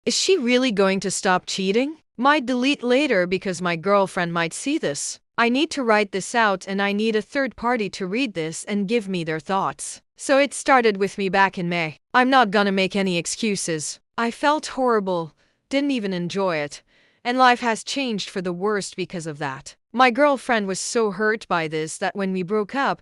Is she really going to stop cheating? Might delete later because my girlfriend might see this. I need to write this out and I need a third party to read this and give me their thoughts. So it started with me back in May. I'm not gonna make any excuses. I felt horrible, didn't even enjoy it, and life has changed for the worst because of that. My girlfriend was so hurt by this that when we broke up,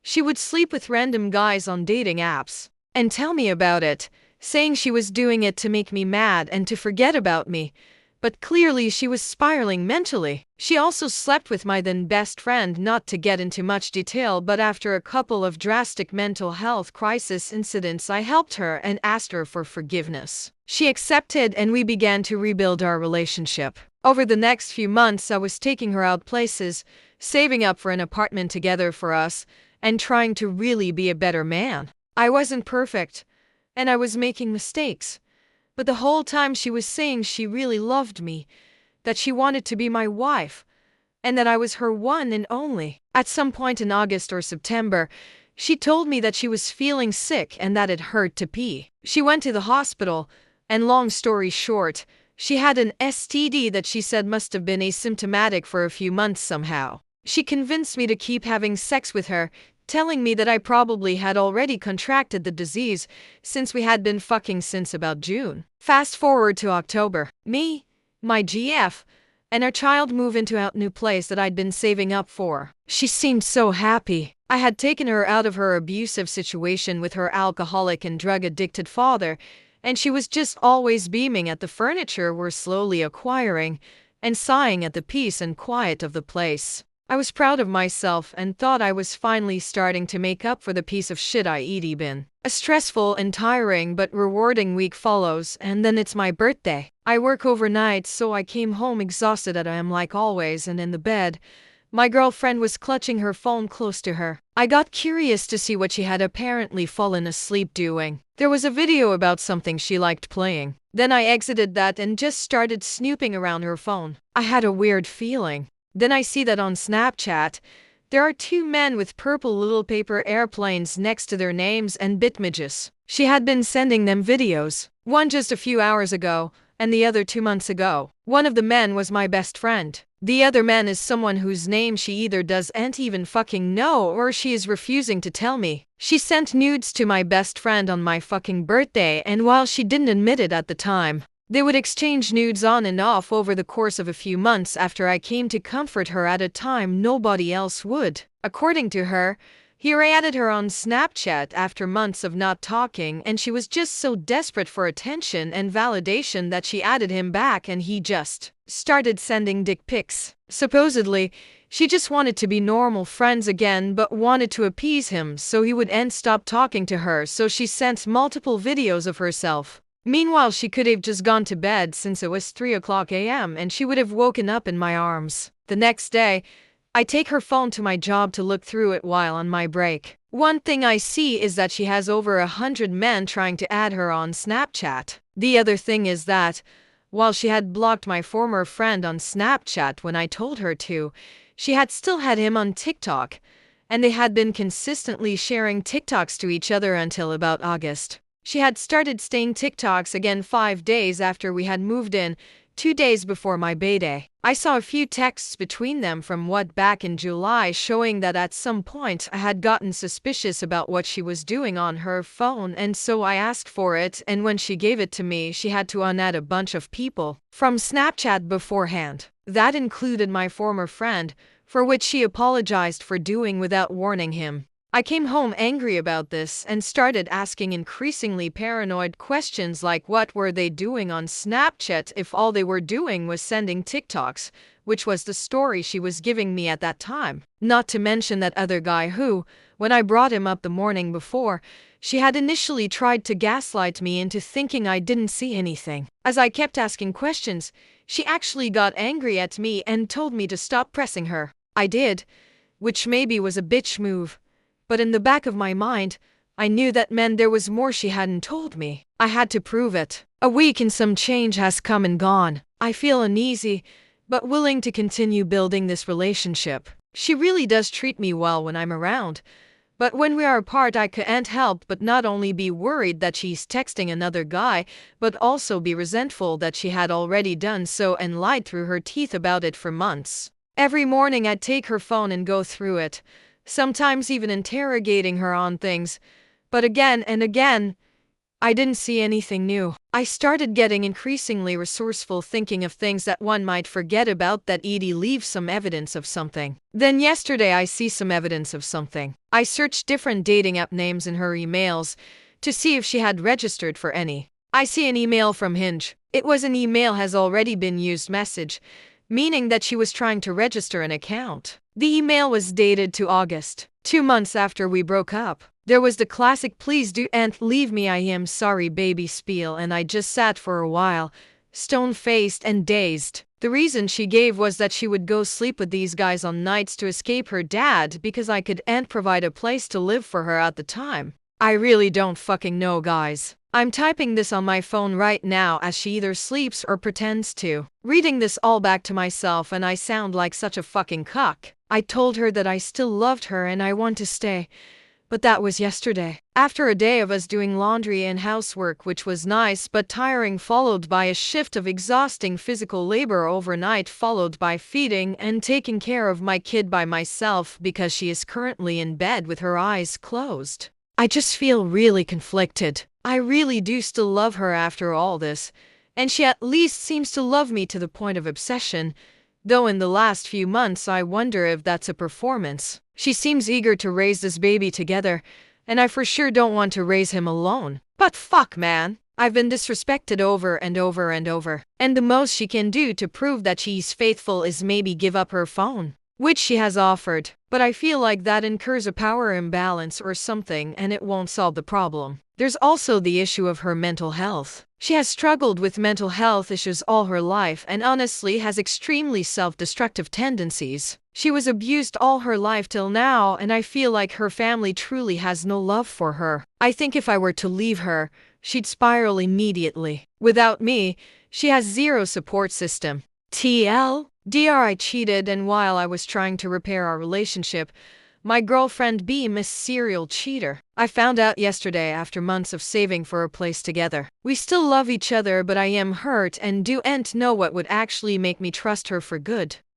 she would sleep with random guys on dating apps and tell me about it, saying she was doing it to make me mad and to forget about me. But clearly she was spiraling mentally. She also slept with my then best friend, not to get into much detail, but after a couple of drastic mental health crisis incidents, I helped her and asked her for forgiveness. She accepted and we began to rebuild our relationship. Over the next few months, I was taking her out places, saving up for an apartment together for us, and trying to really be a better man. I wasn't perfect, and I was making mistakes. But the whole time she was saying she really loved me, that she wanted to be my wife, and that I was her one and only. At some point in August or September, she told me that she was feeling sick and that it hurt to pee. She went to the hospital, and long story short, she had an STD that she said must have been asymptomatic for a few months somehow. She convinced me to keep having sex with her, telling me that I probably had already contracted the disease since we had been fucking since about June. Fast forward to October. Me, my GF, and our child move into a new place that I'd been saving up for. She seemed so happy. I had taken her out of her abusive situation with her alcoholic and drug-addicted father, and she was just always beaming at the furniture we're slowly acquiring and sighing at the peace and quiet of the place. I was proud of myself and thought I was finally starting to make up for the piece of shit I'd been. A stressful and tiring but rewarding week follows, and then it's my birthday. I work overnight, so I came home exhausted as I am like always, and in the bed, my girlfriend was clutching her phone close to her. I got curious to see what she had apparently fallen asleep doing. There was a video about something she liked playing. Then I exited that and just started snooping around her phone. I had a weird feeling. Then I see that on Snapchat, there are two men with purple little paper airplanes next to their names and bitmages. She had been sending them videos, one just a few hours ago, and the other 2 months ago. One of the men was my best friend. The other man is someone whose name she either doesn't even fucking know or she is refusing to tell me. She sent nudes to my best friend on my fucking birthday, and while she didn't admit it at the time, they would exchange nudes on and off over the course of a few months after I came to comfort her at a time nobody else would. According to her, he added her on Snapchat after months of not talking, and she was just so desperate for attention and validation that she added him back and he just started sending dick pics. Supposedly, she just wanted to be normal friends again but wanted to appease him so he would stop talking to her, so she sent multiple videos of herself. Meanwhile, she could have just gone to bed since it was 3 a.m. and she would have woken up in my arms. The next day, I take her phone to my job to look through it while on my break. One thing I see is that she has over 100 men trying to add her on Snapchat. The other thing is that, while she had blocked my former friend on Snapchat when I told her to, she had still had him on TikTok, and they had been consistently sharing TikToks to each other until about August. She had started staying TikToks again 5 days after we had moved in, 2 days before my birthday. I saw a few texts between them from what back in July showing that at some point I had gotten suspicious about what she was doing on her phone, and so I asked for it, and when she gave it to me she had to unadd a bunch of people from Snapchat beforehand. That included my former friend, for which she apologized for doing without warning him. I came home angry about this and started asking increasingly paranoid questions like what were they doing on Snapchat if all they were doing was sending TikToks, which was the story she was giving me at that time. Not to mention that other guy who, when I brought him up the morning before, she had initially tried to gaslight me into thinking I didn't see anything. As I kept asking questions, she actually got angry at me and told me to stop pressing her. I did, which maybe was a bitch move. But in the back of my mind, I knew that meant there was more she hadn't told me. I had to prove it. A week and some change has come and gone. I feel uneasy, but willing to continue building this relationship. She really does treat me well when I'm around, But when we are apart, I can't help but not only be worried that she's texting another guy, but also be resentful that she had already done so and lied through her teeth about it for months. Every morning I'd take her phone and go through it, sometimes even interrogating her on things. But again and again, I didn't see anything new. I started getting increasingly resourceful, thinking of things that one might forget about, that Edie leaves some evidence of something. Then yesterday I see some evidence of something. I searched different dating app names in her emails to see if she had registered for any. I see an email from Hinge. It was an email has already been used message, meaning that she was trying to register an account. The email was dated to August, 2 months after we broke up. There was the classic "please do and leave me, I am sorry baby" spiel, and I just sat for a while, stone-faced and dazed. The reason she gave was that she would go sleep with these guys on nights to escape her dad because I couldn't provide a place to live for her at the time. I really don't fucking know, guys. I'm typing this on my phone right now as she either sleeps or pretends to. Reading this all back to myself, and I sound like such a fucking cuck. I told her that I still loved her and I want to stay. But that was yesterday. After a day of us doing laundry and housework, which was nice but tiring, followed by a shift of exhausting physical labor overnight, followed by feeding and taking care of my kid by myself because she is currently in bed with her eyes closed, I just feel really conflicted. I really do still love her after all this, and she at least seems to love me to the point of obsession, though in the last few months I wonder if that's a performance. She seems eager to raise this baby together, and I for sure don't want to raise him alone. But fuck, man. I've been disrespected over and over and over, and the most she can do to prove that she's faithful is maybe give up her phone, which she has offered. But I feel like that incurs a power imbalance or something, and it won't solve the problem. There's also the issue of her mental health. She has struggled with mental health issues all her life and honestly has extremely self-destructive tendencies. She was abused all her life till now, and I feel like her family truly has no love for her. I think if I were to leave her, she'd spiral immediately. Without me, she has zero support system. I cheated, and while I was trying to repair our relationship, my girlfriend became a serial cheater. I found out yesterday after months of saving for a place together. We still love each other, but I am hurt and don't know what would actually make me trust her for good.